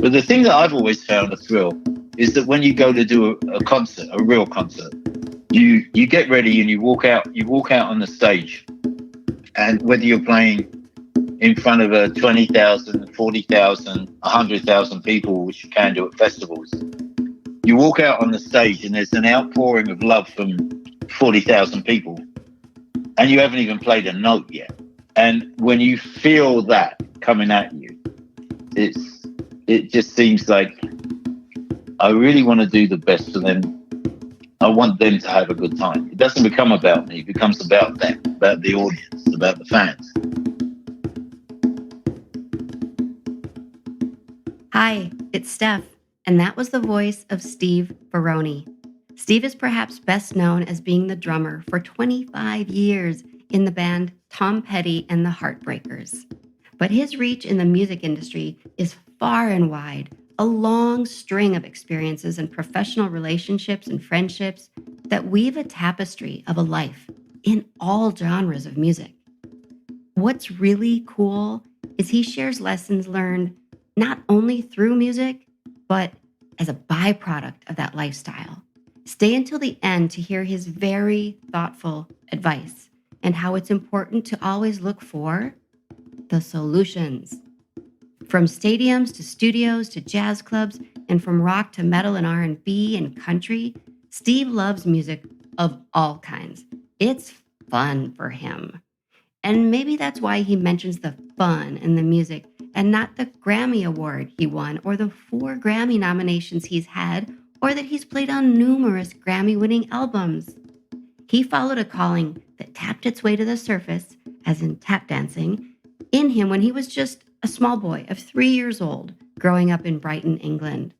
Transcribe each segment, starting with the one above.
But the thing that I've always found a thrill is that when you go to do a concert, a real concert, you get ready and you walk out. You walk out on the stage, and whether you're playing in front of a 20,000, 40,000, 100,000 people, which you can do at festivals, you walk out on the stage and there's an outpouring of love from 40,000 people, and you haven't even played a note yet. And when you feel that coming at you, it just seems like I really want to do the best for them. I want them to have a good time. It doesn't become about me. It becomes about them, about the audience, about the fans. Hi, it's Steph, and that was the voice of Steve FERRONE. Steve is perhaps best known as being the drummer for 25 years in the band Tom Petty and the Heartbreakers. But his reach in the music industry is far and wide, a long string of experiences and professional relationships and friendships that weave a tapestry of a life in all genres of music. What's really cool is he shares lessons learned not only through music, but as a byproduct of that lifestyle. Stay until the end to hear his very thoughtful advice and how it's important to always look for the solutions. From stadiums to studios to jazz clubs, and from rock to metal and R&B and country, Steve loves music of all kinds. It's fun for him. And maybe that's why he mentions the fun in the music and not the Grammy Award he won or the 4 Grammy nominations he's had or that he's played on numerous Grammy-winning albums. He followed a calling that tapped its way to the surface, as in tap dancing, in him when he was just a small boy of 3 years old, growing up in Brighton, England.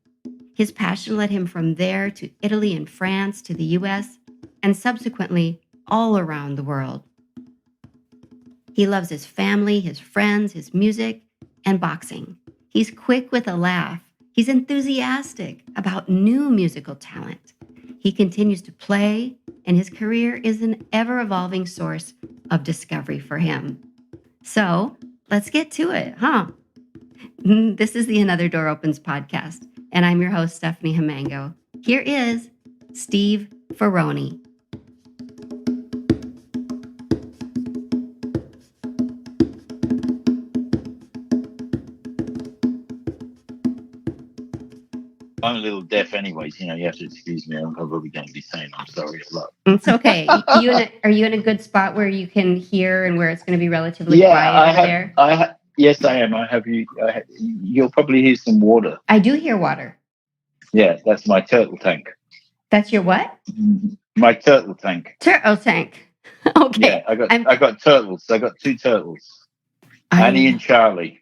His passion led him from there to Italy and France to the US, and subsequently all around the world. He loves his family, his friends, his music, and boxing. He's quick with a laugh. He's enthusiastic about new musical talent. He continues to play, and his career is an ever-evolving source of discovery for him. So, let's get to it, huh? This is the Another Door Opens podcast, and I'm your host, Stephanie Himango. Here is Steve FERRONE. I'm a little deaf anyways, you have to excuse me. I'm probably going to be saying I'm sorry a lot. It's okay. Are you in a good spot where you can hear and where it's going to be relatively quiet there? Yes, I am. You'll probably hear some water. I do hear water. Yeah, that's my turtle tank. That's your what? My turtle tank. Turtle tank. Okay. Yeah, I got turtles. I got 2 turtles. Annie and Charlie.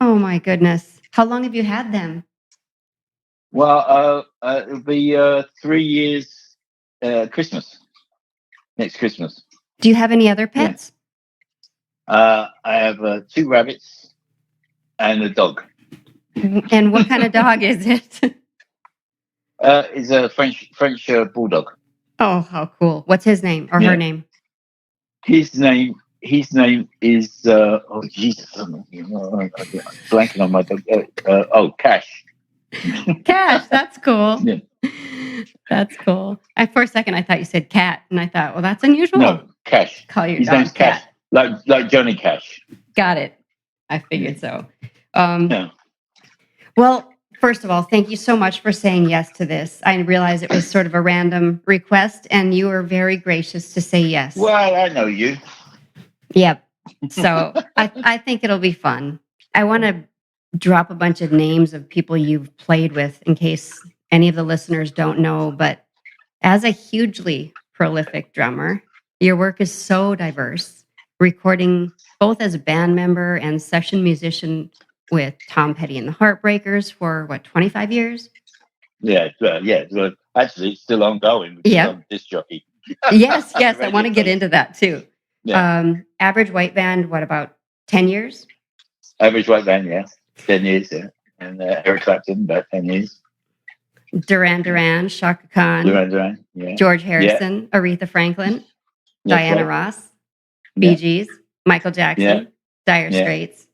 Oh my goodness. How long have you had them? Well, it'll be 3 years. Christmas. Next Christmas. Do you have any other pets? Yeah. I have 2 rabbits and a dog. And what kind of dog is it? It's a French bulldog. Oh, how cool! What's his name or her name? His name is oh Jesus! I'm blanking on my dog. Cash. Cash. That's cool. Yeah. That's cool. For a second, I thought you said cat, and I thought, well, that's unusual. No, Cash. Call your His dog name's Cash. Like Johnny Cash. Got it. I figured so. Yeah. Well, first of all, thank you so much for saying yes to this. I realize it was sort of a random request, and you were very gracious to say yes. Well, I know you. Yep. So I think it'll be fun. I want to drop a bunch of names of people you've played with in case any of the listeners don't know. But as a hugely prolific drummer, your work is so diverse, recording both as a band member and session musician with Tom Petty and the Heartbreakers for 25 years? Yeah. Actually, it's still ongoing. Yeah. I'm disc jockey. Yes. I want to get into that too. Yeah. Average White Band, what about 10 years? Average White Band, yeah. 10 years, yeah. And Eric Clapton, about 10 years. Duran, Shaka Khan, Duran, yeah. George Harrison, Aretha Franklin, Diana Ross, Bee Gees, Michael Jackson, Dire Straits,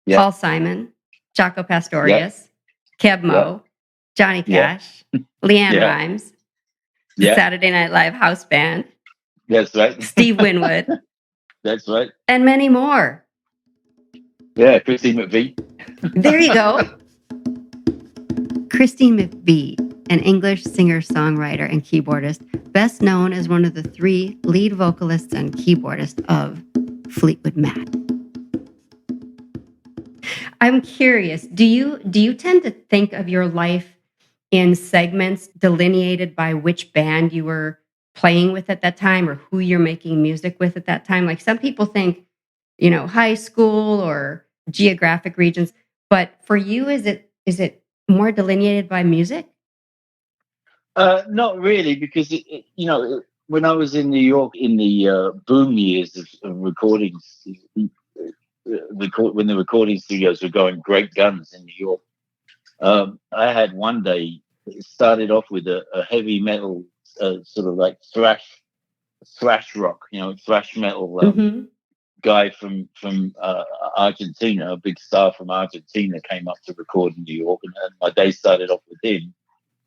Paul Simon, Jaco Pastorius, Keb Yeah. Mo, Johnny Yeah. Cash, Leanne Yeah. Rimes, the Yeah. Saturday Night Live house band, That's right. Steve Winwood, That's right. and many more. Yeah. Christine McVie. There you go. Christine McVie, an English singer-songwriter and keyboardist, best known as one of the 3 lead vocalists and keyboardists of Fleetwood Mac. I'm curious, do you tend to think of your life in segments delineated by which band you were playing with at that time or who you're making music with at that time? Like some people think, high school or geographic regions, but for you, is it more delineated by music? Not really, because when I was in New York in the boom years of recordings, when the recording studios were going great guns in New York, I had one day. It started off with a heavy metal, sort of like thrash rock, thrash metal Mm-hmm. guy from Argentina, a big star from Argentina, came up to record in New York, and my day started off with him.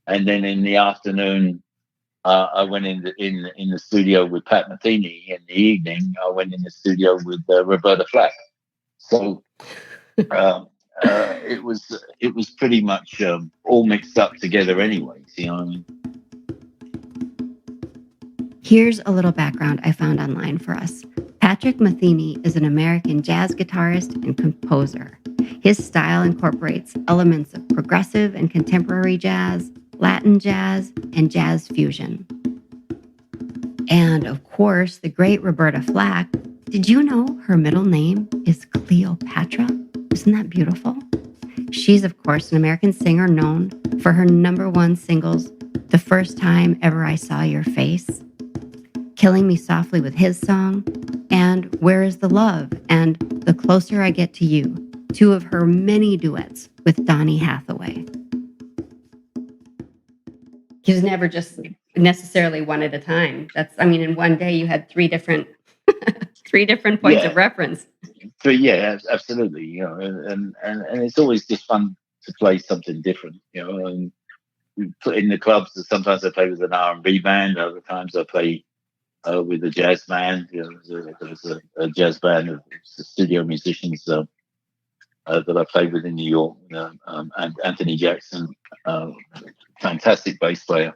And then in the afternoon, I went in the studio with Pat Metheny. In the evening, I went in the studio with Roberta Flack. So um, it was pretty much all mixed up together, anyways. You know what I mean? Here's a little background I found online for us. Patrick Metheny is an American jazz guitarist and composer. His style incorporates elements of progressive and contemporary jazz, Latin jazz, and jazz fusion. And of course, the great Roberta Flack. Did you know her middle name is Cleopatra? Isn't that beautiful? She's, of course, an American singer known for her #1 singles, The First Time Ever I Saw Your Face, Killing Me Softly with his song, and Where Is the Love, and The Closer I Get to You, 2 of her many duets with Donny Hathaway. He was never just necessarily one at a time. In one day you had 3 different points of reference. But yeah, absolutely. And it's always just fun to play something different. And we put in the clubs. Sometimes I play with an R&B band. Other times I play with a jazz band. There's a jazz band of studio musicians that I played with in New York. And Anthony Jackson, fantastic bass player.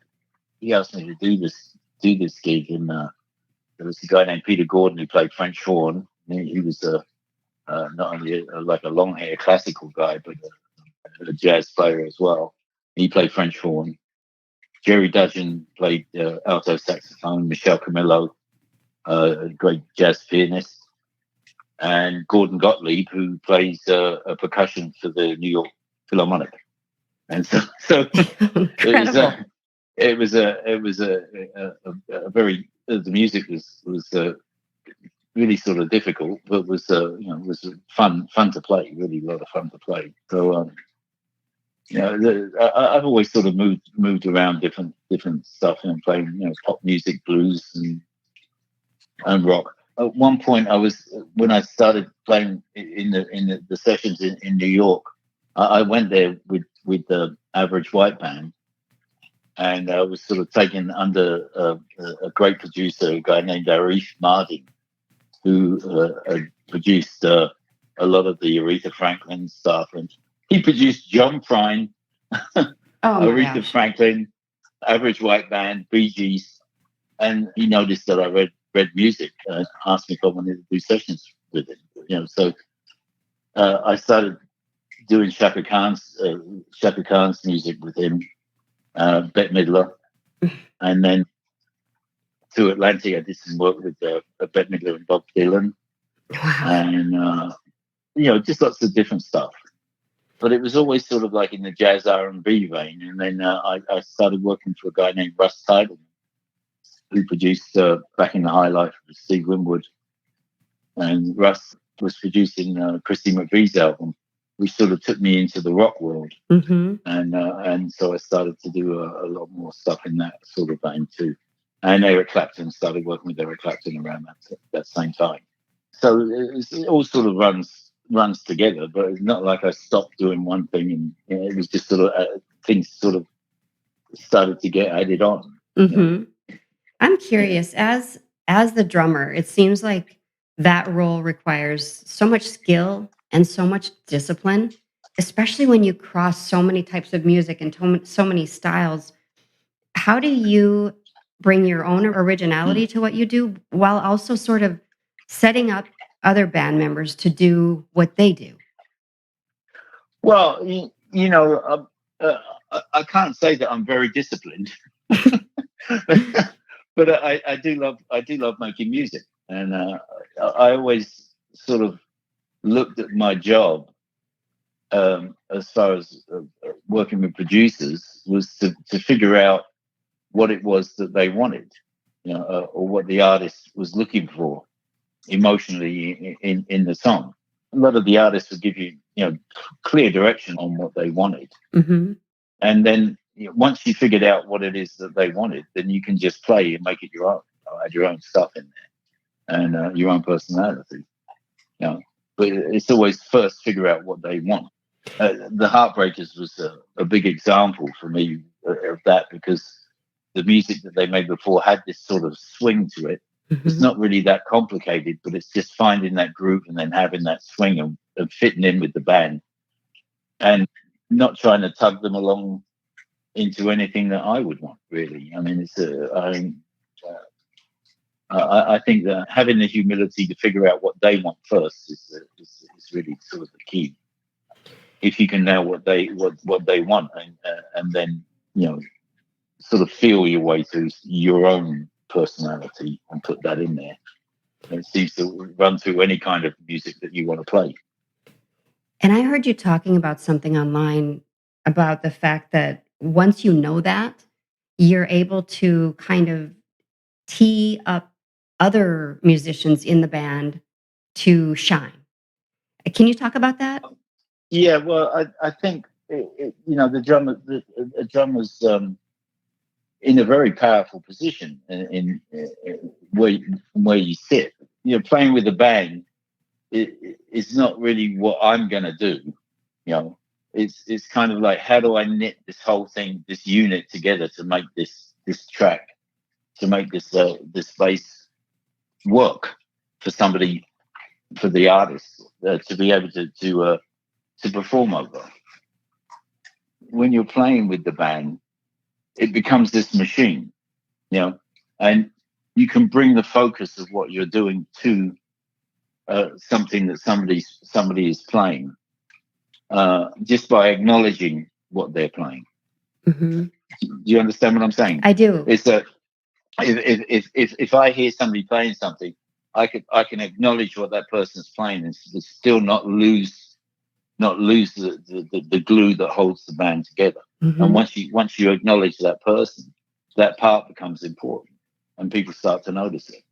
He asked me to do this gig, and there was a guy named Peter Gordon who played French horn. He was not only like a long hair classical guy, but a jazz player as well. He played French horn. Jerry Dudgeon played alto saxophone. Michelle Camillo, a great jazz pianist, and Gordon Gottlieb, who plays a percussion for the New York Philharmonic. And so Incredible. it was a very the music was really sort of difficult, but was was fun to play. Really a lot of fun to play. So I've always sort of moved around different stuff and playing pop music, blues, and rock. At one point, when I started playing in the sessions in New York, I went there with the Average White Band, and I was sort of taken under a great producer, a guy named Arif Mardin, who produced a lot of the Aretha Franklin stuff, and he produced John Prine, Aretha Franklin, Average White Band, Bee Gees, and he noticed that I read music, and asked me if I wanted to do sessions with him. So I started doing Shaka Khan's music with him, Bette Midler, and then to Atlantic, I did some work with Bette Midler and Bob Dylan, and just lots of different stuff. But it was always sort of like in the jazz R&B vein. And then I started working for a guy named Russ Teidelman, who produced Back in the High Life with Steve Winwood. And Russ was producing Christine McVie's album, which sort of took me into the rock world. Mm-hmm. And so I started to do a lot more stuff in that sort of vein too. And Eric Clapton, started working with Eric Clapton around that same time. So it all sort of runs runs together, but it's not like I stopped doing one thing and it was just sort of things sort of started to get added on. Mm-hmm. I'm curious, as the drummer, it seems like that role requires so much skill and so much discipline, especially when you cross so many types of music and so many styles. How do you bring your own originality to what you do while also sort of setting up other band members to do what they do? Well, I can't say that I'm very disciplined, but I do love making music, and I always sort of looked at my job as far as working with producers was to figure out what it was that they wanted, or what the artist was looking for emotionally in the song. A lot of the artists would give you, clear direction on what they wanted, Mm-hmm. and then once you figured out what it is that they wanted, then you can just play and make it your own, add your own stuff in there and your own personality. You know, but it's always first figure out what they want. The Heartbreakers was a big example for me of that, because the music that they made before had this sort of swing to it. It's Mm-hmm. not really that complicated, but it's just finding that groove and then having that swing and fitting in with the band and not trying to tug them along into anything that I would want, really. I mean, I think that having the humility to figure out what they want first is really sort of the key. If you can know what they want, and then sort of feel your way through your own personality and put that in there, and it seems to run through any kind of music that you want to play. And I heard you talking about something online about the fact that once you know that, you're able to kind of tee up other musicians in the band to shine. Can you talk about that? Yeah, well, I think the drummer's in a very powerful position in where you sit. Playing with a band it's not really what I'm gonna do. It's kind of like, how do I knit this whole thing, this unit together to make this track, to make this bass work for somebody, for the artist to be able to perform over. When you're playing with the band, it becomes this machine, and you can bring the focus of what you're doing to something that somebody is playing, just by acknowledging what they're playing. Mm-hmm. Do you understand what I'm saying? I do. It's that if I hear somebody playing something, I can acknowledge what that person's playing and still not lose the glue that holds the band together. Mm-hmm. And once you acknowledge that person, that part becomes important, and people start to notice it.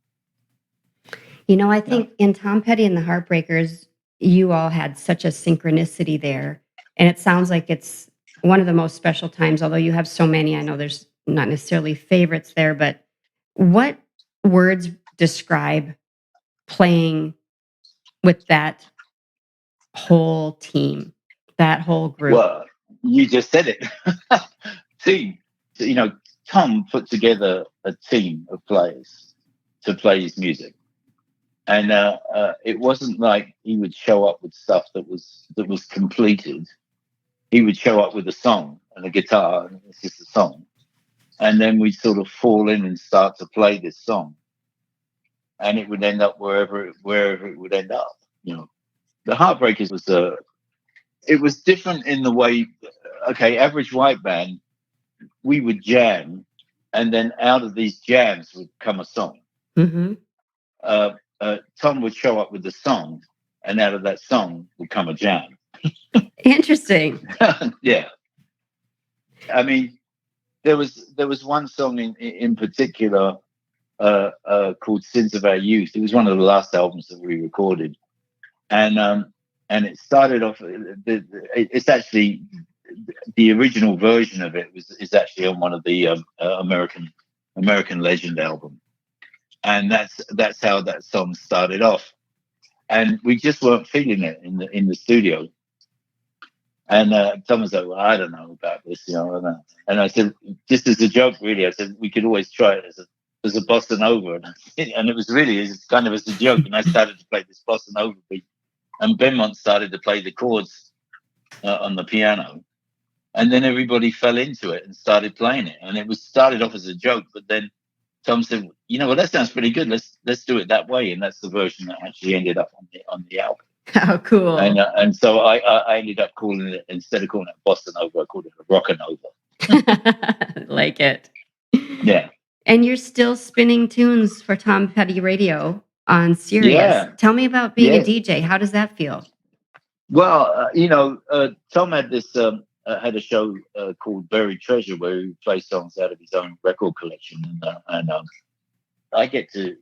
I think in Tom Petty and the Heartbreakers, you all had such a synchronicity there. And it sounds like it's one of the most special times, although you have so many. I know there's not necessarily favorites there, but what words describe playing with that whole team, that whole group? Well, you just said it. Team. Tom put together a team of players to play his music. And it wasn't like he would show up with stuff that was completed. He would show up with a song and a guitar, and it's just a song. And then we'd sort of fall in and start to play this song, and it would end up wherever it would end up. The Heartbreakers it was different in the way. Okay, Average White Band, we would jam, and then out of these jams would come a song. Mm-hmm. Tom would show up with the song, and out of that song would come a jam. Interesting. Yeah. I mean, there was one song in particular called "Sins of Our Youth." It was one of the last albums that we recorded, and it started off. It's actually the original version of it is actually on one of the American Legend album. And that's how that song started off. and we just weren't feeling it in the studio. And Tom was like, "Well, I don't know about this, you know." And I said, just as a joke, really, I said we could always try it as a bossa nova, and it was really as kind of as a joke. And I started to play this bossa nova beat, and Benmont started to play the chords on the piano, and then everybody fell into it and started playing it. And it was started off as a joke, but then Tom said, "You know, well, that sounds pretty good. Let's do it that way." And that's the version that actually ended up on the album. Oh, cool. And so I ended up calling it, instead of calling it Bossa Nova, I called it a Rockanova. Like it. Yeah. And you're still spinning tunes for Tom Petty Radio on Sirius. Yeah. Tell me about being Yeah. a DJ. How does that feel? Well, Tom had this had a show called Buried Treasure where he plays songs out of his own record collection, and I get to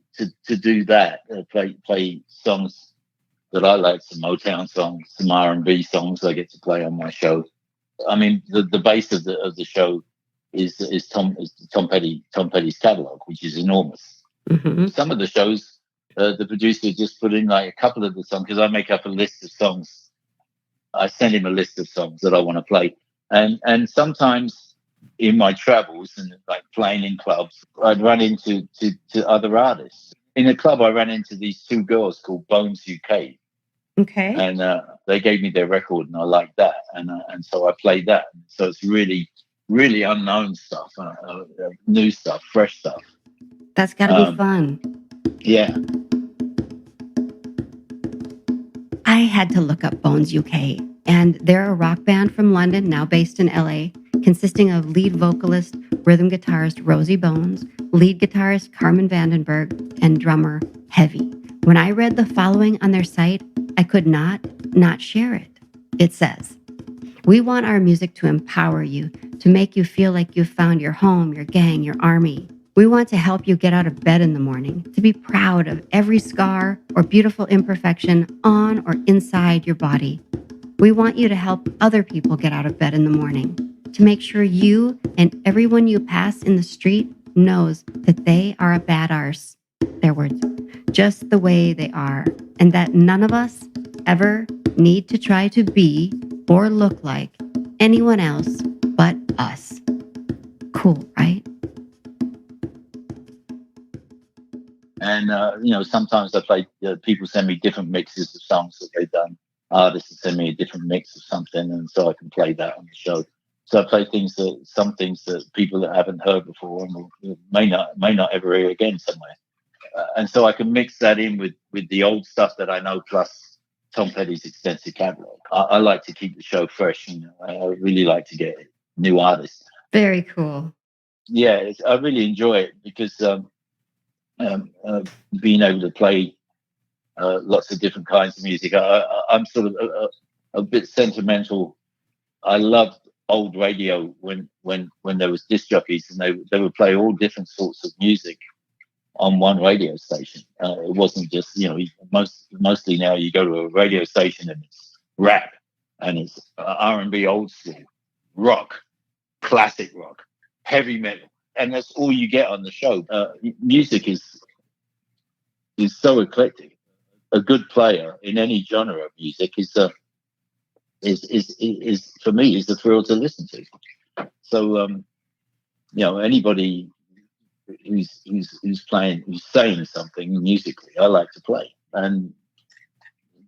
do that, play songs that I like, some Motown songs, some R&B songs I get to play on my show. I mean, the base of the show is Tom Petty's catalog, which is enormous. Mm-hmm. Some of the shows, the producer just put in like a couple of the songs, because I make up a list of songs. I send him a list of songs that I want to play, and sometimes in my travels and like playing in clubs, I'd run into to other artists. In a club, I ran into these two girls called Bones UK. Okay. And they gave me their record, and I liked that, and so I played that. So it's really, really unknown stuff, new stuff, fresh stuff. That's got to be fun. Yeah. I had to look up Bones UK, and they're a rock band from London, now based in LA, consisting of lead vocalist, rhythm guitarist Rosie Bones, lead guitarist Carmen Vandenberg, and drummer Heavy. When I read the following on their site, I could not share it. It says, "We want our music to empower you, to make you feel like you've found your home, your gang, your army. We want to help you get out of bed in the morning, to be proud of every scar or beautiful imperfection on or inside your body. We want you to help other people get out of bed in the morning, to make sure you and everyone you pass in the street knows that they are a bad arse," their words, "just the way they are, and that none of us ever need to try to be or look like anyone else but us." Cool, right? And sometimes I play. People send me different mixes of songs that they've done. Artists send me a different mix of something, and so I can play that on the show. So I play some things that people that haven't heard before and may not ever hear again somewhere. And so I can mix that in with the old stuff that I know, plus Tom Petty's extensive catalog. I like to keep the show fresh. I really like to get new artists. Very cool. Yeah, I really enjoy it because being able to play lots of different kinds of music. I'm sort of a bit sentimental. I loved old radio when there was disc jockeys and they would play all different sorts of music on one radio station. It wasn't just, mostly now you go to a radio station and it's rap and it's R&B, old school, rock, classic rock, heavy metal, and that's all you get on the show. Music is so eclectic. A good player in any genre of music is for me is a thrill to listen to. So anybody who's playing, who's saying something musically, I like to play. And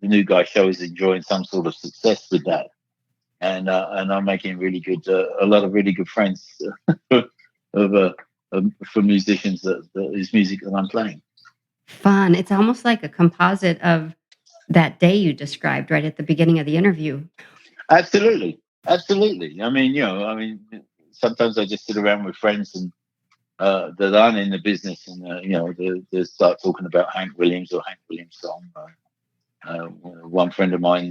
the new guy show is enjoying some sort of success with that, and I'm making really good, a lot of really good friends for musicians that is music that I'm playing. Fun. It's almost like a composite of that day you described right at the beginning of the interview. Absolutely. I mean, sometimes I just sit around with friends and that aren't in the business, and they start talking about Hank Williams or Hank Williams song. One friend of mine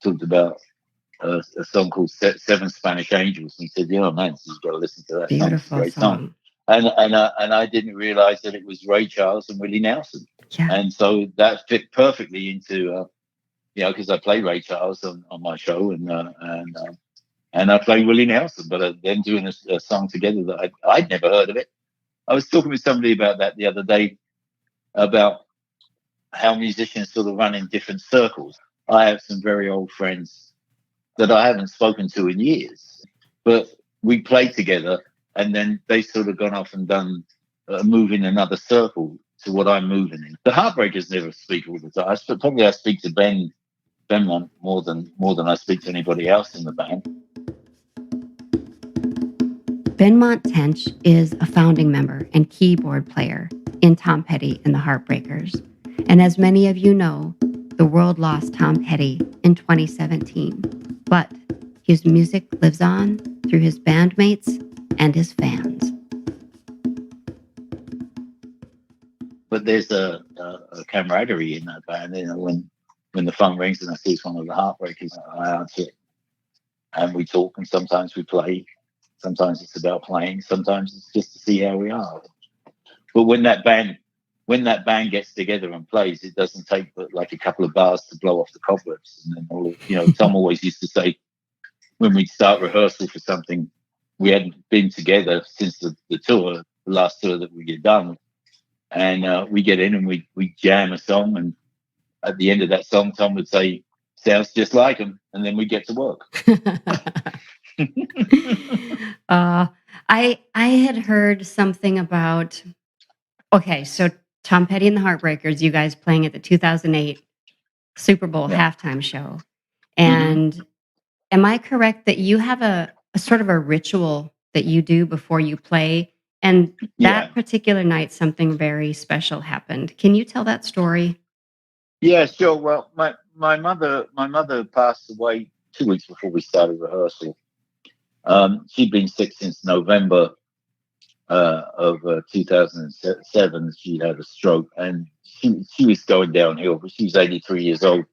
talked about a song called Seven Spanish Angels, and he said, man, you've got to listen to that. Beautiful song. It's a great song. And I didn't realize that it was Ray Charles and Willie Nelson. Yeah. And so that fit perfectly into, because I play Ray Charles on my show, and I play Willie Nelson, but then doing a song together that I'd never heard of it. I was talking with somebody about that the other day, about how musicians sort of run in different circles. I have some very old friends that I haven't spoken to in years, but we played together, and then they sort of gone off and done move in another circle to what I'm moving in. The Heartbreakers never speak all the time. Probably I speak to Ben more than I speak to anybody else in the band. Benmont Tench is a founding member and keyboard player in Tom Petty and the Heartbreakers. And as many of you know, the world lost Tom Petty in 2017. But his music lives on through his bandmates and his fans. But there's a camaraderie in that band. You know, when the phone rings and I see it's one of the Heartbreakers, I answer it. And we talk, and sometimes we play. Sometimes it's about playing. Sometimes it's just to see how we are. But when that band gets together and plays, it doesn't take but like a couple of bars to blow off the cobwebs. And then Tom always used to say, when we'd start rehearsal for something, we hadn't been together since the last tour that we had done. And we get in and we jam a song, and at the end of that song, Tom would say, "Sounds just like him," and then we get to work. I had heard something about. Okay, so Tom Petty and the Heartbreakers, you guys playing at the 2008 Super Bowl halftime show, and am I correct that you have a sort of a ritual that you do before you play? And that particular night, something very special happened. Can you tell that story? Yeah, sure. Well, my mother passed away 2 weeks before we started rehearsal. She'd been sick since November of 2007. She had a stroke, and she was going downhill. But she was 83 years old,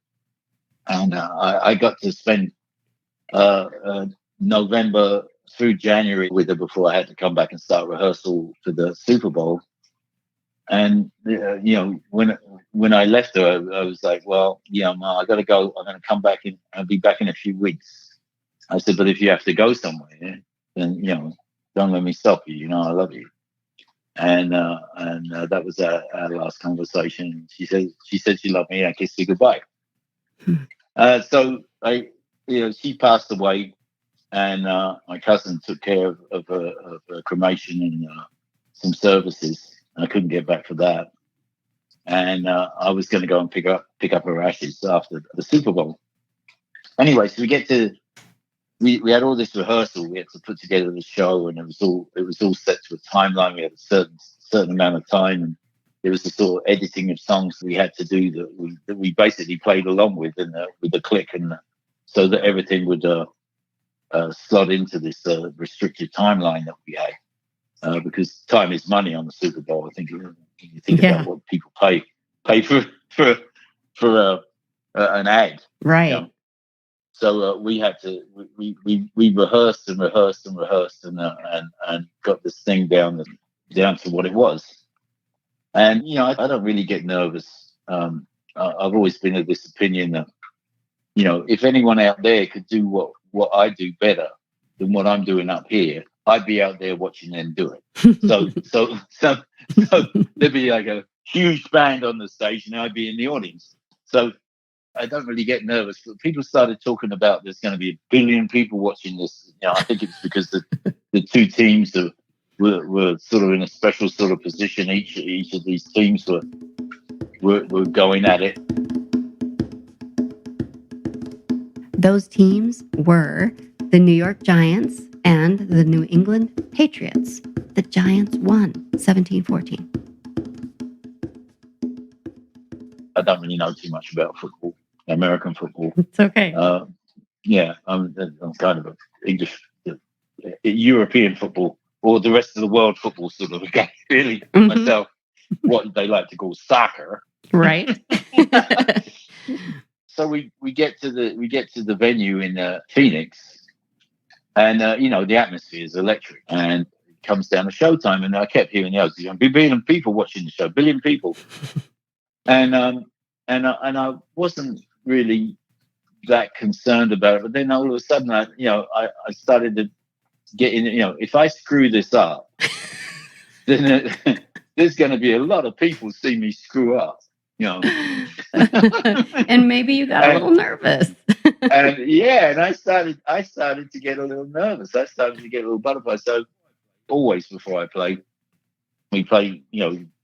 and I got to spend November through January with her before I had to come back and start rehearsal for the Super Bowl. And when I left her, I was like, "Well, yeah, Ma, I got to go. I'm going to come back in. I'll be back in a few weeks." I said, "But if you have to go somewhere, then don't let me stop you. I love you." And that was our last conversation. She said she loved me. I kissed her goodbye. So she passed away, and my cousin took care of her cremation and some services. I couldn't get back for that, and I was going to go and pick up her ashes after the Super Bowl. Anyway, so we had all this rehearsal. We had to put together the show, and it was all set to a timeline. We had a certain amount of time, and there was the sort of editing of songs we had to do that we basically played along with, and with the click, and so that everything would slot into this restricted timeline that we had. Because time is money on the Super Bowl. I think you think about what people pay for an ad, right? So we had to we rehearsed and got this thing down to what it was. And I don't really get nervous. I've always been of this opinion that if anyone out there could do what I do better than what I'm doing up here, I'd be out there watching them do it. So there'd be like a huge band on the stage, and I'd be in the audience. So I don't really get nervous. But people started talking about there's going to be 1 billion people watching this. I think it's because the two teams were sort of in a special sort of position. Each of these teams were going at it. Those teams were the New York Giants and the New England Patriots. The Giants won 17-14. I don't really know too much about football, American football. It's okay. I'm kind of an English, European football, or the rest of the world football sort of a guy, really. Myself, what they like to call soccer. Right. So we get to the venue in Phoenix, and the atmosphere is electric, and it comes down to showtime, and I kept hearing yells, "1 billion people watching the show, 1 billion people," and I wasn't really that concerned about it. But then all of a sudden, I started to get in. If I screw this up, then there's going to be a lot of people see me screw up. And maybe you got a little nervous. And I started to get a little nervous. I started to get a little butterfly. So always before I play, we play,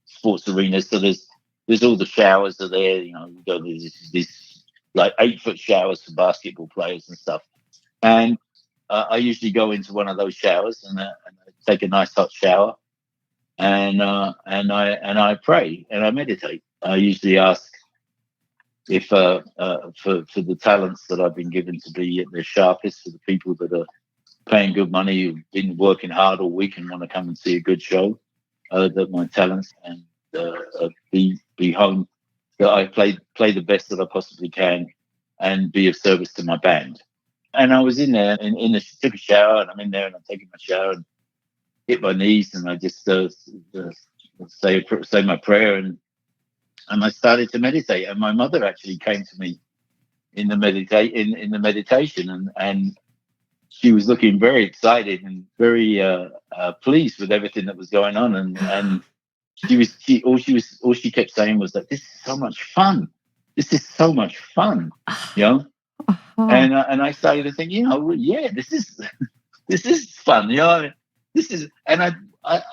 sports arenas. So there's all the showers are there. You go this like 8-foot showers for basketball players and stuff. And I usually go into one of those showers and I take a nice hot shower, and I pray and I meditate. I usually ask if for the talents that I've been given to be at their sharpest, for the people that are paying good money, who've been working hard all week and want to come and see a good show, that my talents and be home, that I play the best that I possibly can and be of service to my band. And I was in there in the took a shower, and I'm in there and I'm taking my shower and hit my knees and I just say my prayer, and I started to meditate. And my mother actually came to me in the meditation, and she was looking very excited and very pleased with everything that was going on, and all she kept saying was that this is so much fun. This is so much fun, you know. And I started to think, well, yeah, this is fun, This is, and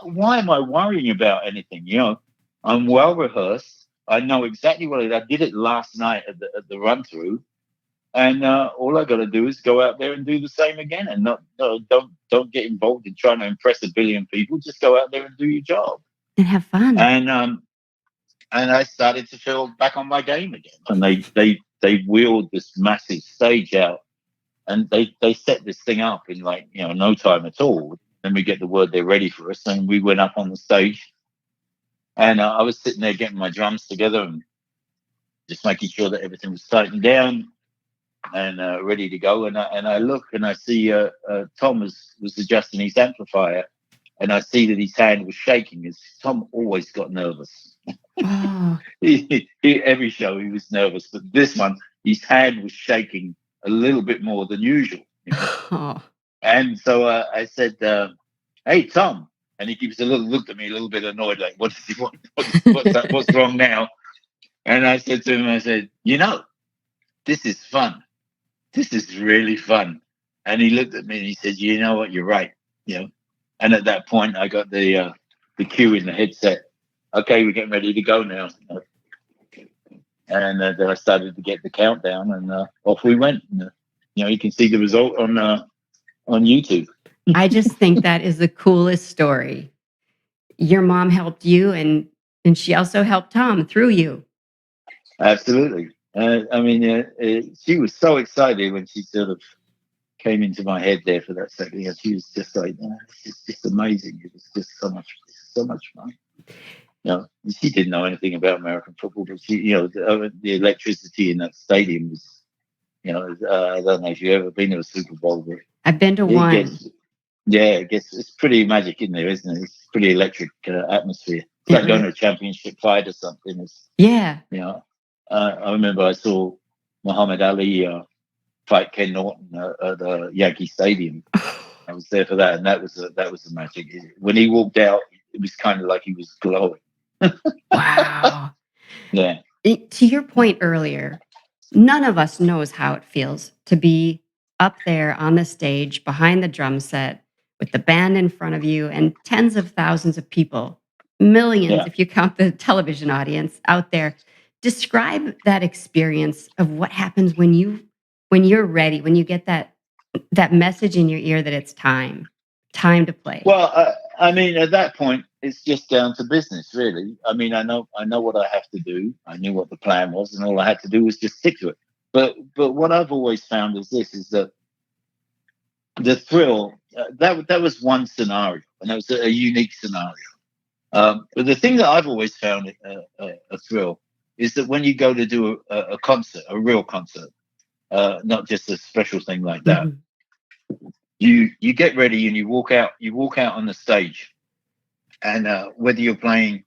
why am I worrying about anything? I'm well rehearsed. I know exactly what I did it last night at the run through, and all I got to do is go out there and do the same again, and don't get involved in trying to impress a billion people. Just go out there and do your job and have fun. And I started to feel back on my game again. And they wheeled this massive stage out, and they set this thing up in no time at all. Then we get the word they're ready for us, and we went up on the stage, and I was sitting there getting my drums together and just making sure that everything was tightened down and ready to go. And I look and I see Tom was adjusting his amplifier, and I see that his hand was shaking. Tom always got nervous. Oh. Every show he was nervous, but this one his hand was shaking a little bit more than usual. Oh. And so I said, "Hey, Tom," and he gives looked at me a little bit annoyed, like, "What does he want? What's wrong now?" And I said to him, I said, "This is fun. This is really fun." And he looked at me and he said, "You know what? You're right." And at that point, I got the cue in the headset. Okay, we're getting ready to go now. And then I started to get the countdown, and off we went. You can see the result on YouTube. I just think that is the coolest story. Your mom helped you, and she also helped Tom through you. Absolutely. She was so excited when she sort of came into my head there for that second. She was just like, "This is just amazing. It was just so much fun." She didn't know anything about American football, but the electricity in that stadium was, I don't know if you've ever been to a Super Bowl, but I've been to one. It's pretty magic in there, isn't it? It's pretty electric atmosphere. It's like going to a championship fight or something. I remember I saw Muhammad Ali fight Ken Norton at the Yankee Stadium. I was there for that, and that was the magic. When he walked out, it was kind of like he was glowing. Wow. Yeah. To your point earlier, none of us knows how it feels to be up there on the stage behind the drum set with the band in front of you and tens of thousands of people, millions if you count the television audience out there. Describe that experience of what happens when you're ready, when you get that message in your ear that it's time to play. Well, at that point, it's just down to business, really. I know what I have to do. I knew what the plan was, and all I had to do was just stick to it. But what I've always found is that the thrill, that was one scenario, and that was a unique scenario. But the thing that I've always found a thrill is that when you go to do a concert, a real concert, not just a special thing like that, you get ready and you walk out on the stage, and whether you're playing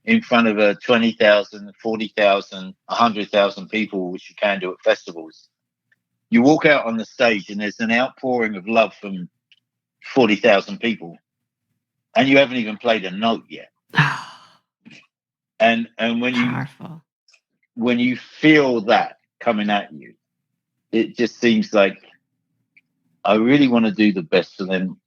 in front of 20,000, 40,000, 100,000 people, which you can do at festivals, you walk out on the stage and there's an outpouring of love from 40,000 people, and you haven't even played a note yet. And when Powerful. when you feel that coming at you, it just seems like I really want to do the best for them.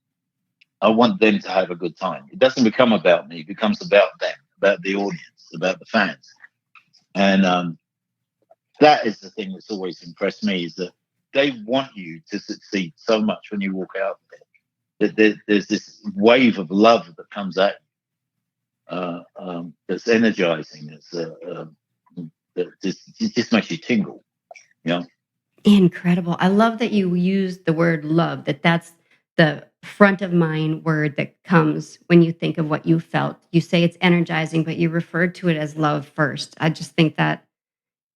I want them to have a good time. It doesn't become about me. It becomes about them, about the audience, about the fans. And that is the thing that's always impressed me, is that they want you to succeed so much when you walk out there. That there's this wave of love that comes at you, that's energizing. That just makes you tingle. You know? Incredible. I love that you use the word love, that's the front of mind word that comes when you think of what you felt. You say it's energizing, but you referred to it as love first. I just think that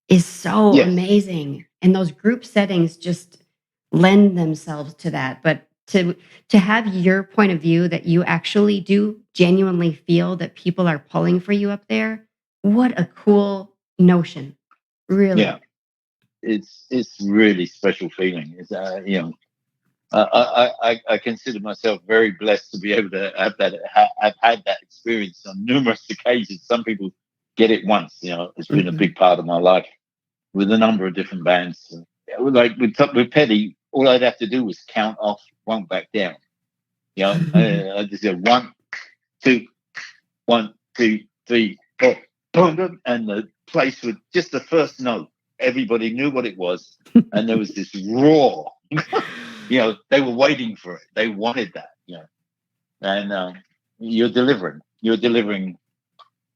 is so Yes. amazing. And those group settings just lend themselves to that. But to have your point of view that you actually do genuinely feel that people are pulling for you up there, what a cool notion. Really. Yeah. It's really special feeling. It's I consider myself very blessed to be able to have that. I've had that experience on numerous occasions. Some people get it once. It's been a big part of my life with a number of different bands. Like with Petty, all I'd have to do was count off, won't back down. I just go 1, 2, 1, 2, 3, 4, boom, boom, and the place would just the first note. Everybody knew what it was, and there was this roar. They were waiting for it. They wanted that. And you're delivering. You're delivering.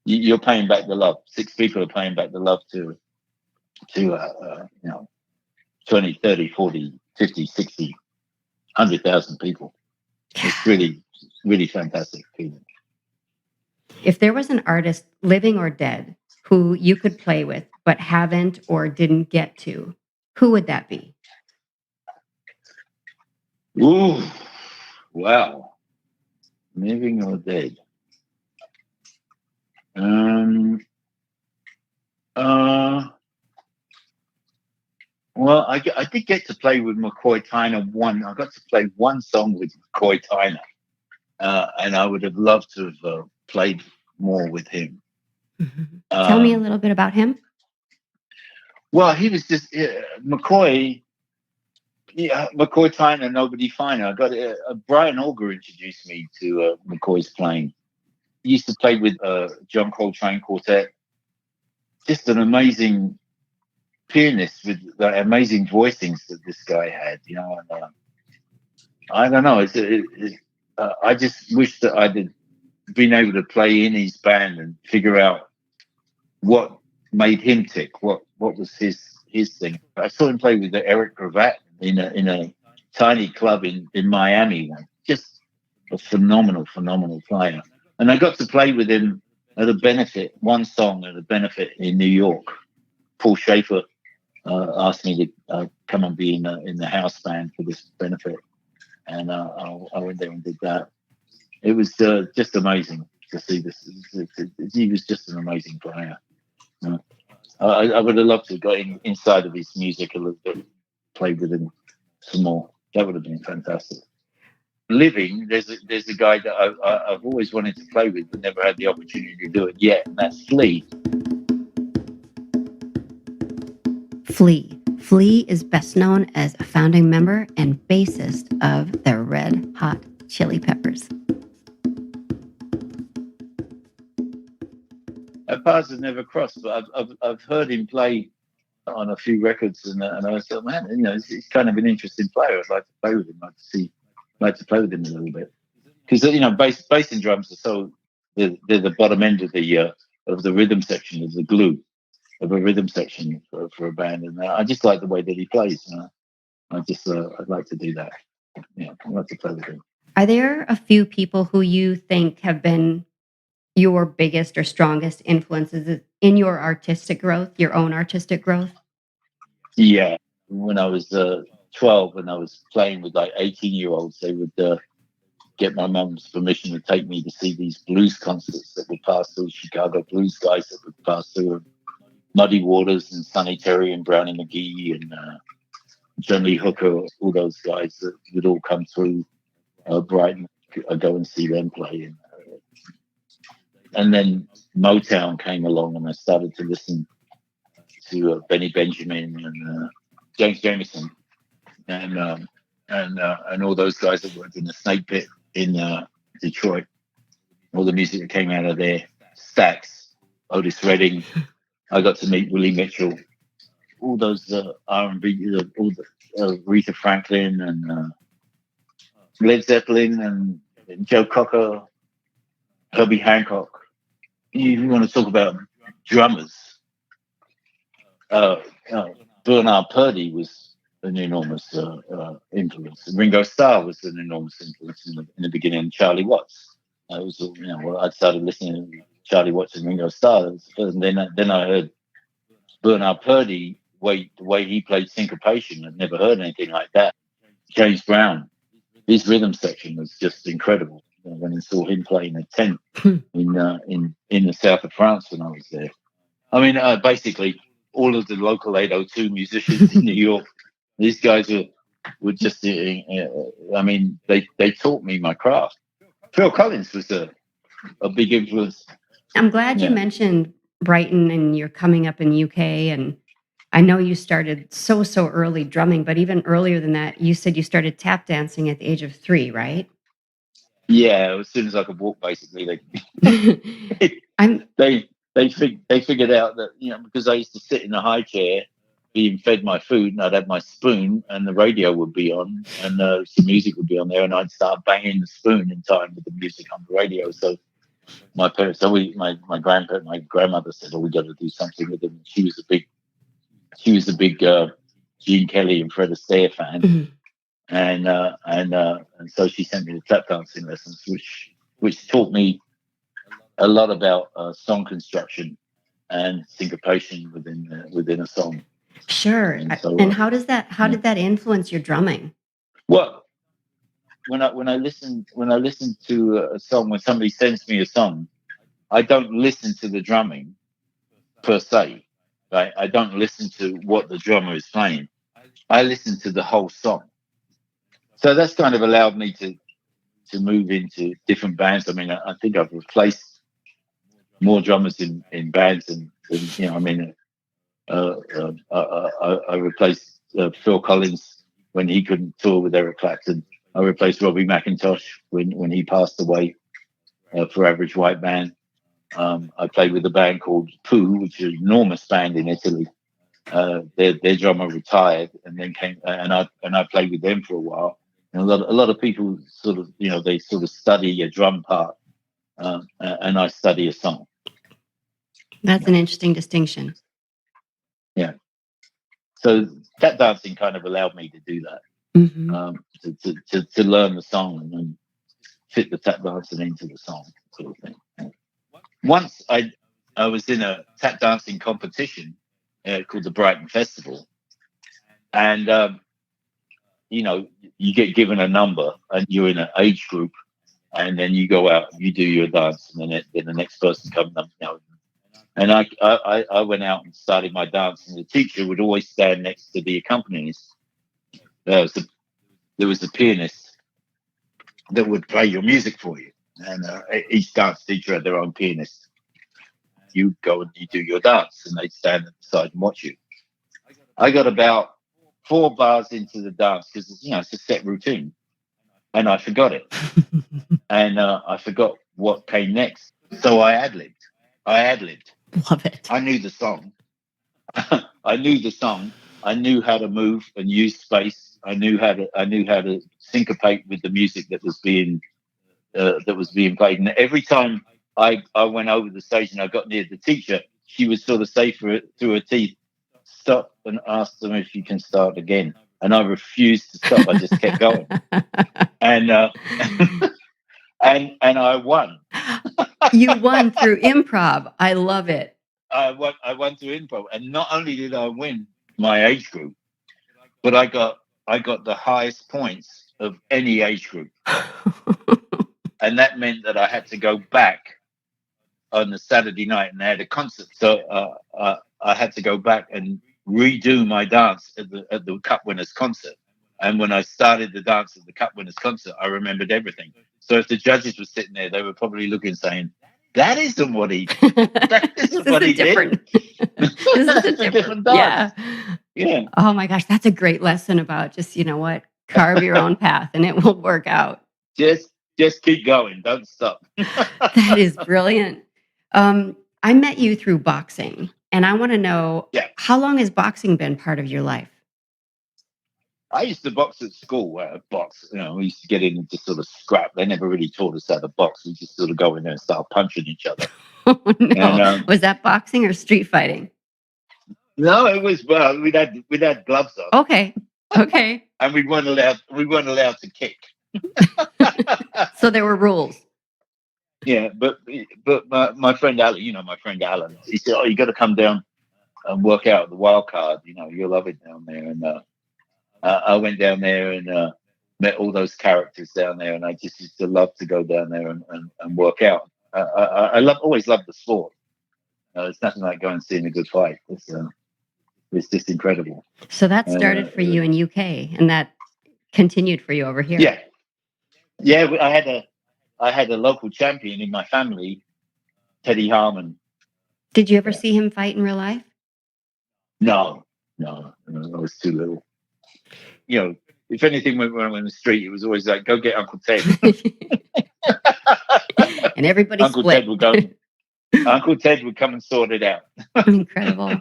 You're paying back the love. 6 people are paying back the love to 20, 30, 40, 50, 60, 100,000 people. It's really, really fantastic feeling. If there was an artist, living or dead, who you could play with but haven't or didn't get to, who would that be? Ooh, wow. Living or dead? Well, I did get to play with McCoy Tyner I got to play one song with McCoy Tyner, and I would have loved to have played more with him. Tell me a little bit about him. Well, he was just McCoy. Yeah, McCoy Tyner, nobody finer. I got Brian Auger introduced me to McCoy's playing. He used to play with John Coltrane Quartet. Just an amazing pianist with the amazing voicings that this guy had. And, I don't know. I just wish that I'd been able to play in his band and figure out what made him tick. What was his thing? I saw him play with Eric Gravatt in a tiny club in Miami. Just a phenomenal player. And I got to play with him at a benefit, one song at a benefit in New York. Paul Schaefer asked me to come and be in the house band for this benefit, and I went there and did that. It was just amazing to see this. He was just an amazing player. I would have loved to have got inside of his music a little bit, played with him some more. That would have been fantastic. Living, there's a guy that I've always wanted to play with, but never had the opportunity to do it yet, and that's Flea. Flea is best known as a founding member and bassist of the Red Hot Chili Peppers. Our paths have never crossed, but I've heard him play on a few records, and I thought, man, he's kind of an interesting player. I'd like to play with him. I'd like to play with him a little bit, because bass and drums are so they're the bottom end of the rhythm section, of the glue of a rhythm section for a band, and I just like the way that he plays. I'd like to do that. Yeah, I'd like to play with him. Are there a few people who you think have been your biggest or strongest influences in your artistic growth, your own artistic growth? Yeah, when I was 12, and I was playing with like 18-year-olds, they would get my mum's permission to take me to see these blues concerts that would pass through Chicago blues guys that would pass through Muddy Waters and Sonny Terry and Brownie McGee and John Lee Hooker, all those guys that would all come through Brighton. I'd go and see them play. And then Motown came along, and I started to listen to Benny Benjamin and James Jameson and all those guys that worked in the Snake Pit in Detroit. All the music that came out of there, Stax, Otis Redding. I got to meet Willie Mitchell. All those R&B, all the Aretha Franklin and Led Zeppelin and Joe Cocker, Herbie Hancock. You want to talk about drummers? Bernard Purdie was an enormous influence. Ringo Starr was an enormous influence in the beginning. Charlie Watts. I was, I started listening to Charlie Watts and Ringo Starr, and then I heard Bernard Purdie. The way he played syncopation, I'd never heard anything like that. James Brown, his rhythm section was just incredible. When I saw him playing a tent in the south of France when I was there. I mean, basically all of the local 802 musicians in New York. These guys were just. I mean, they taught me my craft. Phil Collins was a big influence. I'm glad you mentioned Brighton and you're coming up in UK, and I know you started so early drumming, but even earlier than that, you said you started tap dancing at the age of 3, right? Yeah, as soon as I could walk, basically, they figured out that, because I used to sit in a high chair being fed my food, and I'd have my spoon, and the radio would be on, and some music would be on there, and I'd start banging the spoon in time with the music on the radio. So my parents, my grandmother said, "Oh, we got to do something with him." She was a big Gene Kelly and Fred Astaire fan. Mm-hmm. And so she sent me to tap dancing lessons, which taught me a lot about song construction and syncopation within a song. Sure. And how did that influence your drumming? Well, when I listen to a song, when somebody sends me a song, I don't listen to the drumming per se. Right? I don't listen to what the drummer is playing. I listen to the whole song. So that's kind of allowed me to move into different bands. I mean, I think I've replaced more drummers in bands than I mean, I replaced Phil Collins when he couldn't tour with Eric Clapton. I replaced Robbie McIntosh when he passed away for Average White Band. I played with a band called Pooh, which is an enormous band in Italy. Their drummer retired and then came, and I played with them for a while. And a lot of people sort of, they sort of study a drum part, and I study a song. That's an interesting distinction. Yeah. So tap dancing kind of allowed me to do that, mm-hmm. to learn the song and then fit the tap dancing into the song, sort of thing. Once I was in a tap dancing competition called the Brighton Festival, and you get given a number and you're in an age group, and then you go out, you do your dance, and then the next person comes up. And I went out and started my dance, and the teacher would always stand next to the accompanist. There was a pianist that would play your music for you, and each dance teacher had their own pianist. You go and you do your dance, and they'd stand at the side and watch you. I got about 4 bars into the dance because it's a set routine, and I forgot it, and I forgot what came next. So I ad-libbed. Love it. I knew the song. I knew how to move and use space. I knew how to syncopate with the music that was being played. And every time I went over the stage and I got near the teacher, she would sort of say through her teeth, "Stop," and ask them if you can start again. And I refused to stop. I just kept going. And and I won. You won through improv. I love it. I won through improv, and not only did I win my age group, but I got the highest points of any age group. And that meant that I had to go back on the Saturday night, and they had a concert. So I had to go back and redo my dance at the Cup Winners concert. And when I started the dance at the Cup Winners concert, I remembered everything. So if the judges were sitting there, they were probably looking, saying, "That isn't what he did." This is a It's a different yeah. dance. Yeah. Oh my gosh, that's a great lesson about just, carve your own path and it will work out. Just just keep going. Don't stop. That is brilliant. I met you through boxing, and I want to know, Yeah. how long has boxing been part of your life? I used to box at school. Box, we used to get in and just sort of scrap. They never really taught us how to box. We just sort of go in there and start punching each other. Oh, And no. Was that boxing or street fighting? no, it was well. We'd had gloves on, Okay. Okay. and we weren't allowed to kick. So there were rules. Yeah, but my friend Alan, my friend Alan, he said, "Oh, you got to come down and work out the wild card. You'll love it down there." And I went down there and met all those characters down there, and I just used to love to go down there and work out. Always loved the sport. It's nothing like going and seeing a good fight. It's just incredible. So that started for you in UK, and that continued for you over here. Yeah, yeah. I had a local champion in my family, Teddy Harmon. Did you ever see him fight in real life? No, I was too little. If anything went wrong in the street, it was always like, "Go get Uncle Ted." And everybody Uncle split. Ted would go. Uncle Ted would come and sort it out. Incredible.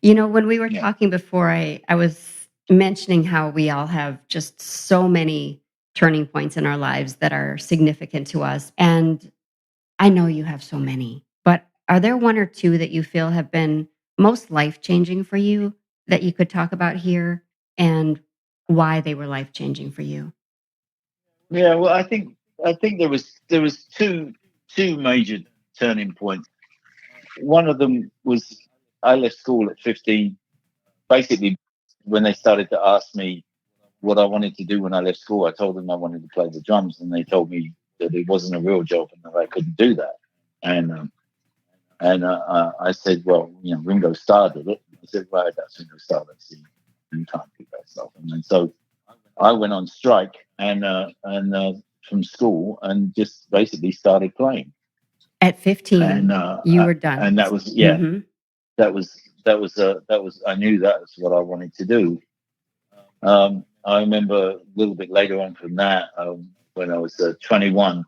When we were talking before, I was mentioning how we all have just so many turning points in our lives that are significant to us. And I know you have so many, but are there one or two that you feel have been most life-changing for you that you could talk about here, and why they were life-changing for you? Yeah, well, I think there was two major turning points. One of them was I left school at 15. Basically, when they started to ask me what I wanted to do when I left school, I told them I wanted to play the drums, and they told me that it wasn't a real job and that I couldn't do that. And I said, well, Ringo Starr did it. I said, right, that's Ringo Starr. That's you can't do that stuff. And so I went on strike and from school and just basically started playing. At 15, And you were done. and that was Mhm. that was I knew that was what I wanted to do. I remember a little bit later on from that, when I was 21,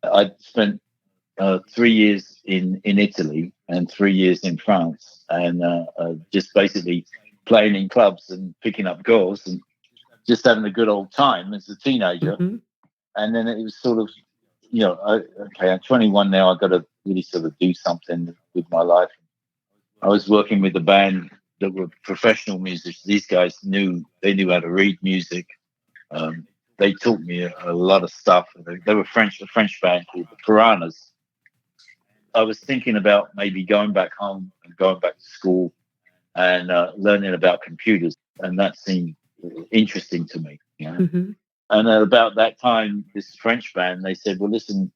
I spent 3 years in Italy and 3 years in France, and just basically playing in clubs and picking up girls and just having a good old time as a teenager. Mhm. And then it was sort of, okay, I'm 21 now. I've got to really sort of do something with my life. I was working with a band that were professional musicians. These guys knew how to read music. They taught me a lot of stuff. They were a French band called the Piranhas. I was thinking about maybe going back home and going back to school and learning about computers, and that seemed interesting to me. Mhm. And at about that time, this French band, they said, "Well, listen,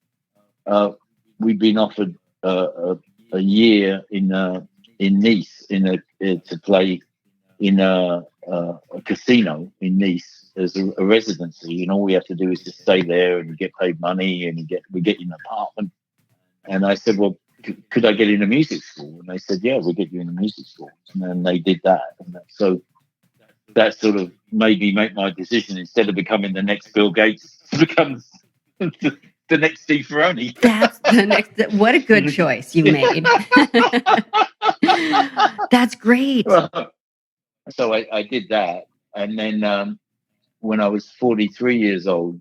we've been offered a year in Nice to play in a casino in Nice as a residency, and all we have to do is just stay there and get paid money and we get you an apartment." And I said, "Well, could I get in a music school?" And they said, "Yeah, we'll get you in a music school." And then they did that, so that sort of made me make my decision, instead of becoming the next Bill Gates, to become the next Steve Ferrone. That's the next. What a good choice you made. That's great. So I did that, and then when I was 43 years old,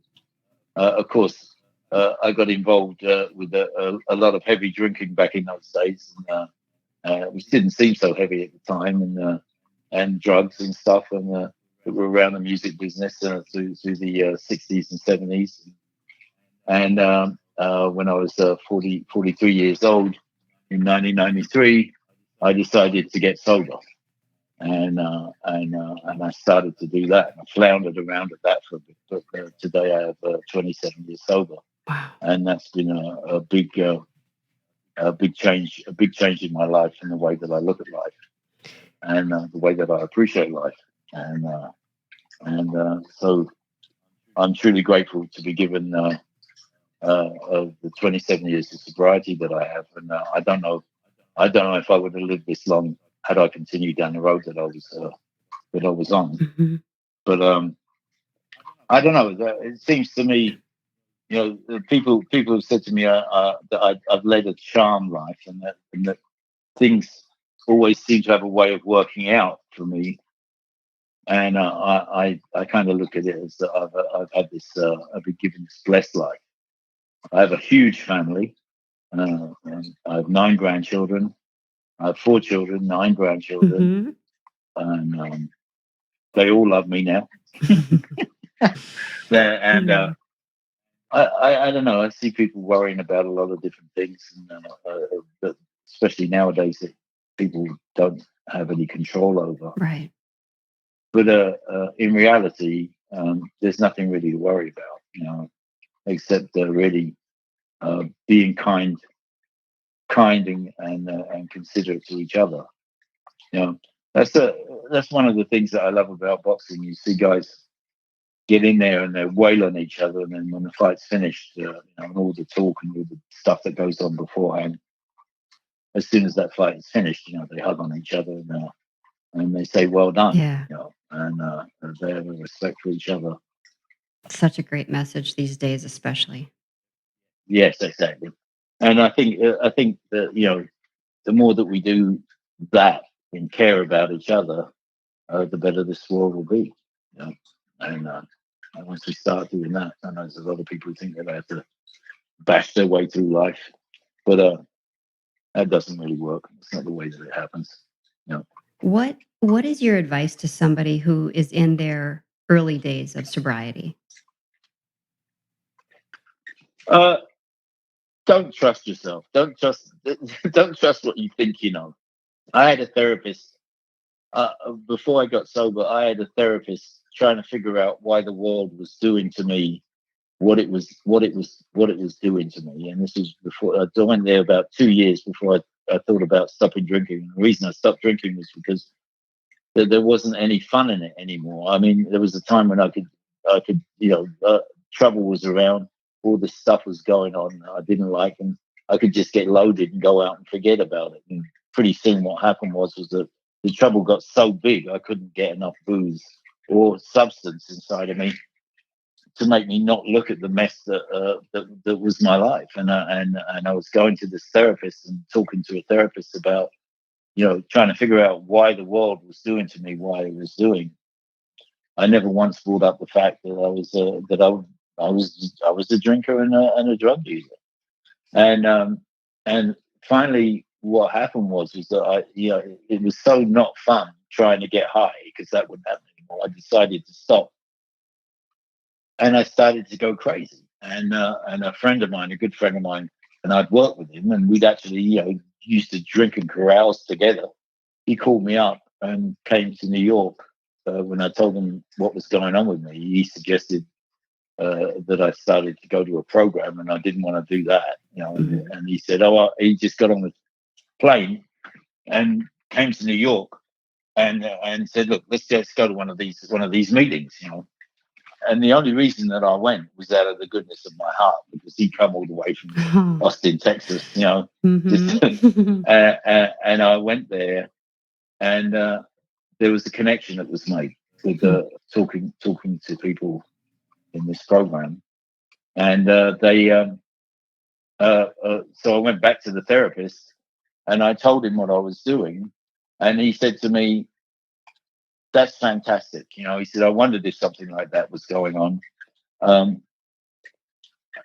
of course, I got involved with a lot of heavy drinking back in those days, which didn't seem so heavy at the time, and drugs and stuff, and that were around the music business through the 60s and 70s. And when I was 43 years old in 1993, I decided to get sober. And I started to do that. I floundered around at that for a bit, but today I have 27 years sober, Wow. and that's been a big change in my life, and the way that I look at life, and the way that I appreciate life, and so I'm truly grateful to be given the 27 years of sobriety that I have, and I don't know I don't know if I would have lived this long had I continued down the road that I was on. Hmm. But I don't know. It seems to me, people have said to me that I've led a charm life, and that things always seem to have a way of working out for me. And I kind of look at it as that I've had this I've been given this blessed life. I have a huge family. And I have 9 grandchildren. I have 4 children, 9 grandchildren, Hmm. and they all love me now. And Mm. I don't know. I see people worrying about a lot of different things, and but especially nowadays that people don't have any control over. Right. But in reality, there's nothing really to worry about, except really being kind and considerate to each other. You know, that's a that's one of the things that I love about boxing. You see guys get in there and they're wailing each other, and then when the fight's finished, and all the talk and all the stuff that goes on beforehand, as soon as that fight is finished, they hug on each other and they say well done, Yeah. and they have a respect for each other. Such a great message these days, especially. Yes, exactly. And I think that the more that we do that and care about each other, the better this world will be. You know? And once we start doing that, I know there's a lot of people who think that they have to bash their way through life, but that doesn't really work. It's not the way that it happens. You know? What is your advice to somebody who is in their early days of sobriety? uh, don't trust yourself. Don't trust. Don't trust what you think you know. I had a therapist before I got sober. I had a therapist trying to figure out why the world was doing to me what it was doing to me. And this was before I went there about 2 years before I thought about stopping drinking. And the reason I stopped drinking was because there wasn't any fun in it anymore. I mean, there was a time when I could, trouble was around, all this stuff was going on that I didn't like, and I could just get loaded and go out and forget about it. And pretty soon, what happened was that the trouble got so big I couldn't get enough booze or substance inside of me to make me not look at the mess that was my life. And I was going to this therapist and talking to a therapist about trying to figure out why the world was doing to me why it was doing. I never once brought up the fact that I was a drinker and a drug user. And finally, what happened was that it was so not fun trying to get high because that wouldn't happen anymore. I decided to stop, and I started to go crazy. And a friend of mine, a good friend of mine, and I'd worked with him, and we'd actually used to drink and carouse together. He called me up and came to New York. When I told him what was going on with me, he suggested that I started to go to a program, and I didn't want to do that. Mhm. And he said, "Oh, he just got on the plane and came to New York and said, look, let's just go to one of these meetings." And the only reason that I went was out of the goodness of my heart because he'd come all the way from Oh. Austin, Texas. Just Mhm. and I went there, and there was a connection that was made with Hmm. talking to people in this program, and so I went back to the therapist and I told him what I was doing, and he said to me, "That's fantastic." He said, "I wondered if something like that was going on. Um,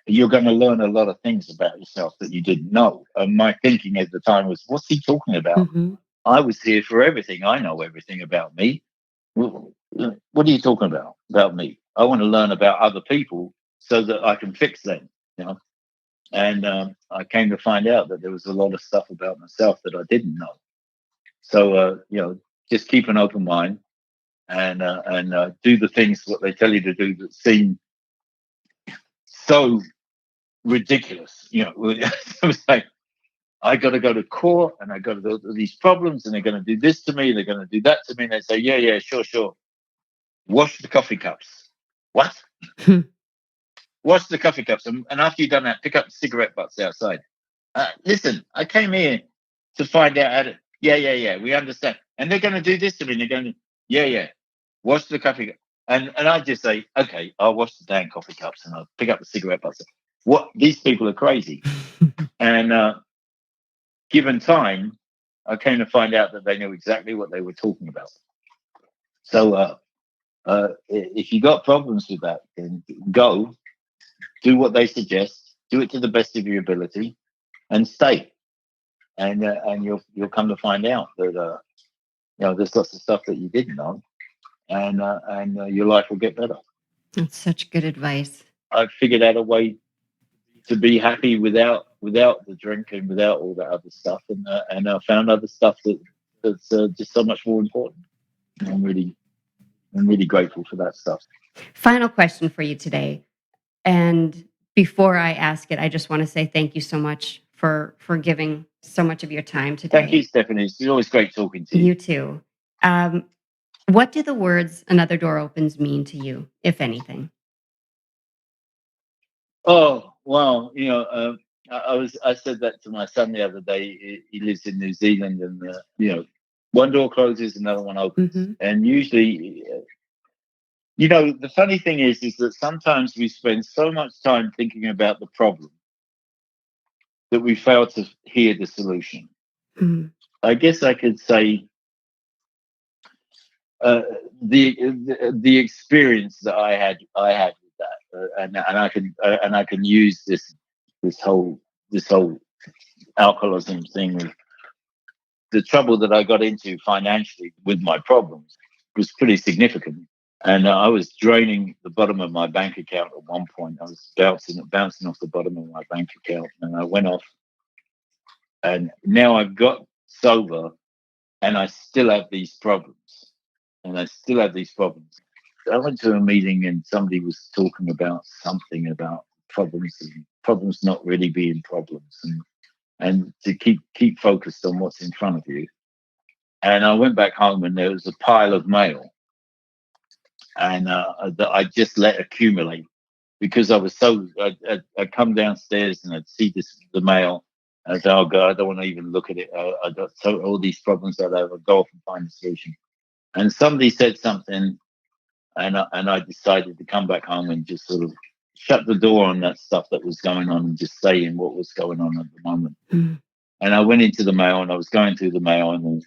you're going to learn a lot of things about yourself that you didn't know." And my thinking at the time was, "What's he talking about? Mhm. I was here for everything. I know everything about me. What are you talking about me? I want to learn about other people so that I can fix them." You know, and I came to find out that there was a lot of stuff about myself that I didn't know. So just keep an open mind and do the things what they tell you to do that seem so ridiculous. It was like I got to go to court and I got to go through these problems and they're going to do this to me, they're going to do that to me, and they say, yeah, yeah, sure, sure. Wash the coffee cups. What? Wash the coffee cups, and after you've done that, pick up the cigarette butts outside. Listen, I came here to find out how to. Yeah. We understand, and they're going to do this to me. They're going to, yeah. Wash the coffee, and I just say, okay, I'll wash the damn coffee cups, and I'll pick up the cigarette butts. What, these people are crazy, and given time, I came to find out that they knew exactly what they were talking about. So if you got problems with that, then go do what they suggest, do it to the best of your ability, and stay. And you'll come to find out that there's lots of stuff that you didn't know, and your life will get better. That's such good advice. I figured out a way to be happy without the drink and without all that other stuff, and I found other stuff that's just so much more important. And I'm really grateful for that stuff. Final question for you today. And before I ask it, I just want to say thank you so much for giving so much of your time today. Thank you, Stephanie. It's always great talking to you. You too. What do the words "another door opens" mean to you, if anything? Oh, wow. I said that to my son the other day. He lives in New Zealand, and one door closes, another one opens. Mm-hmm. And usually, the funny thing is that sometimes we spend so much time thinking about the problem that we fail to hear the solution. Mm-hmm. I guess I could say the experience that I had with that, and I can use this whole alcoholism thing. With the trouble that I got into financially with my problems was pretty significant, and I was draining the bottom of my bank account at one point. I was bouncing off the bottom of my bank account, and I went off. And now I've got sober, and I still have these problems. I went to a meeting and somebody was talking about something about problems not really being problems, and to keep focused on what's in front of you. And I went back home and there was a pile of mail, and that I just let accumulate because I was I'd come downstairs and I'd see the mail. And I'd say, oh God, I don't want to even look at it. I got all these problems that I would go off and find a solution. And somebody said something, and I decided to come back home and just sort of shut the door on that stuff that was going on and just stay in what was going on at the moment. Mm. And I went into the mail and I was going through the mail, and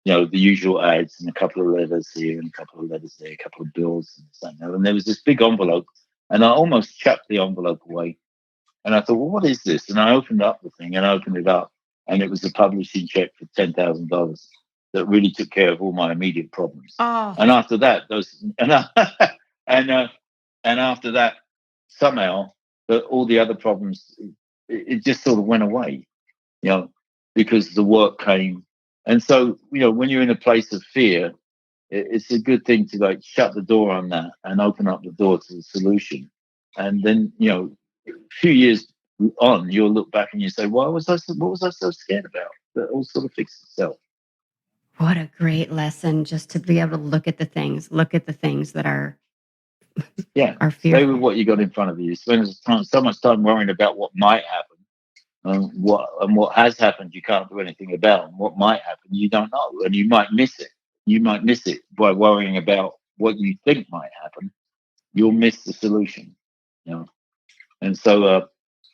the usual ads and a couple of letters here and a couple of letters there, a couple of bills and something. And there was this big envelope, and I almost chucked the envelope away. And I thought, well, what is this? And I opened up the thing and I opened it up, and it was a publishing check for $10,000 that really took care of all my immediate problems. Oh. And after that, and after that, somehow all the other problems, it just sort of went away, because the work came. And so, when you're in a place of fear, it's a good thing to like shut the door on that and open up the door to the solution. And then, a few years on, you'll look back and you say, what was I so scared about? That all sort of fixed itself. What a great lesson, just to be able to look at the things that are are fearful. Stay with what you got in front of you. You spend so much time worrying about what might happen, and what has happened you can't do anything about, and what might happen you don't know, and you might miss it. You might miss it by worrying about what you think might happen. You'll miss the solution, And so,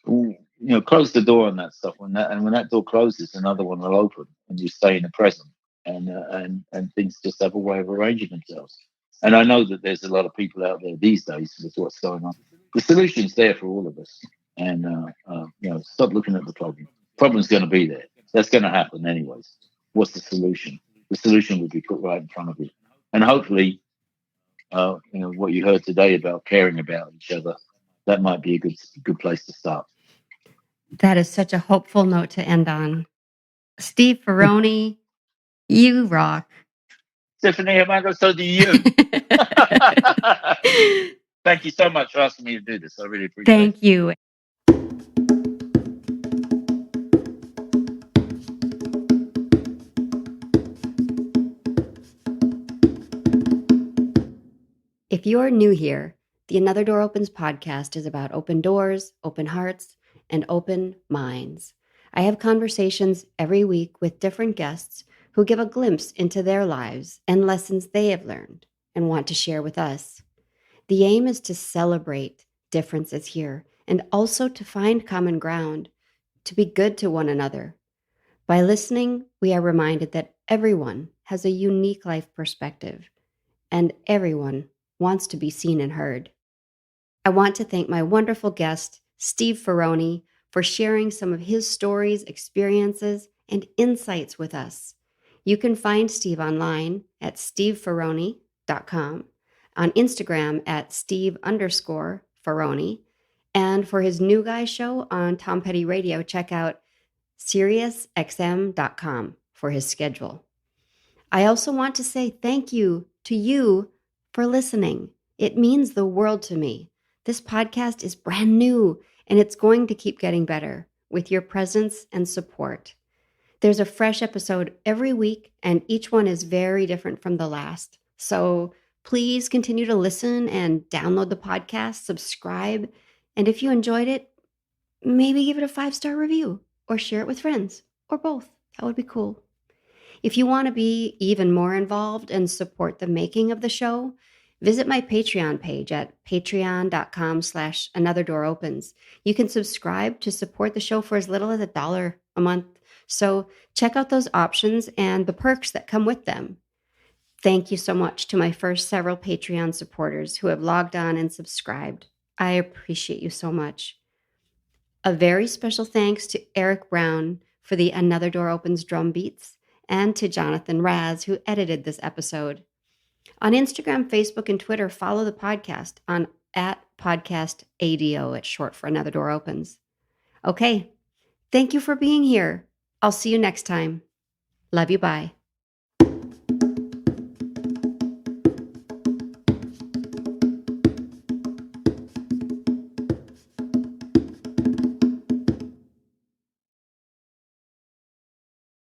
close the door on that stuff. When that door closes, another one will open, and you stay in the present, and things just have a way of arranging themselves. And I know that there's a lot of people out there these days with what's going on. The solution's there for all of us, and stop looking at the problem. Problem's going to be there. That's going to happen anyways. What's the solution? The solution will be put right in front of you, and hopefully, what you heard today about caring about each other, that might be a good place to start. That is such a hopeful note to end on. Steve FERRONE, you rock. Tiffany, Amanda, so do you. Thank you so much for asking me to do this. I really appreciate it. Thank you. If you're new here, the Another Door Opens podcast is about open doors, open hearts, and open minds. I have conversations every week with different guests who give a glimpse into their lives and lessons they have learned and want to share with us. The aim is to celebrate differences here and also to find common ground, to be good to one another. By listening, we are reminded that everyone has a unique life perspective and everyone wants to be seen and heard. I want to thank my wonderful guest, Steve FERRONE, for sharing some of his stories, experiences, and insights with us. You can find Steve online at steveferrone.com, on Instagram at Steve_Ferrone, and for his New Guy show on Tom Petty Radio, check out SiriusXM.com for his schedule. I also want to say thank you to you for listening. It means the world to me. This podcast is brand new, and it's going to keep getting better with your presence and support. There's a fresh episode every week, and each one is very different from the last. So please continue to listen and download the podcast, subscribe, and if you enjoyed it, maybe give it a 5-star review or share it with friends or both. That would be cool. If you want to be even more involved and support the making of the show, visit my Patreon page at patreon.com/anotherdooropens. You can subscribe to support the show for as little as $1 a month. So check out those options and the perks that come with them. Thank you so much to my first several Patreon supporters who have logged on and subscribed. I appreciate you so much. A very special thanks to Eric Brown for the Another Door Opens drum beats, and to Jonathan Raz, who edited this episode. On Instagram, Facebook, and Twitter, follow the podcast on @podcastado. It's short for Another Door Opens. Okay, thank you for being here. I'll see you next time. Love you, bye.